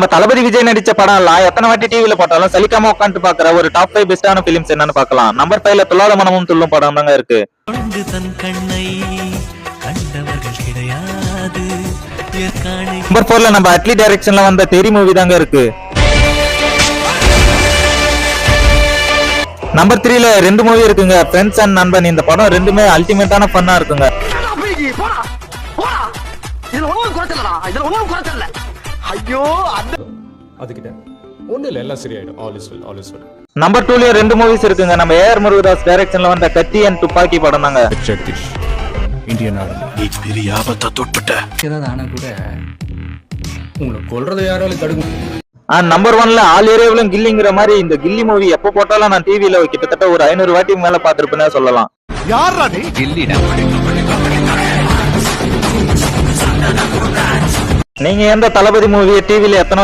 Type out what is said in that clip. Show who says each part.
Speaker 1: நம்ம தளபதி விஜய் நடிச்ச படம் எல்லாம் எத்தனை வாட்டி டிவில போட்டாலும் சலிக்காம உட்காந்து பாக்குற ஒரு டாப் 5 பெஸ்டான பிலிம்ஸ் என்னன்னு பார்க்கலாம். நம்பர் 5ல துள்ளாத மனமும் துள்ளும் படம் தாங்க இருக்கு. நம்பர் 4ல நம்ம அட்லி டைரக்ஷன்ல வந்த தெரி மூவி தாங்க இருக்கு. நம்பர் 3ல 2 மூவி இருக்குங்க, ஃப்ரெண்ட்ஸ் அண்ட் நண்பன். இந்த படம் ரெண்டுமே அல்டிமேட்டான ஃபன்னா இருக்குங்க. நம்பர் 2லயும் 2 மூவிஸ் இருக்குங்க. நம்ம ஏஆர் முருகதாஸ் டைரக்ஷன்ல வந்த கத்தி அண்ட் துப்பாக்கி படம் தாங்க.
Speaker 2: இந்தியன் ஆர்மி நீ பெரிய ஆபத்தை தொட்டுட்ட. ஏதாவது ஆனா கூட உங்களை கொல்றதை யாராலும் தடுக்க.
Speaker 1: நம்பர் 1ல ஆல் ஏரியாவிலும் கில்லிங்கிற மாதிரி இந்த கில்லி மூவி எப்ப போட்டாலும் நான் டிவில கிட்டத்தட்ட ஒரு 500 வாட்டி மேல பாத்துருப்பேன்னு சொல்லலாம். நீங்க எந்த தளபதி மூவியை டிவில எத்தனை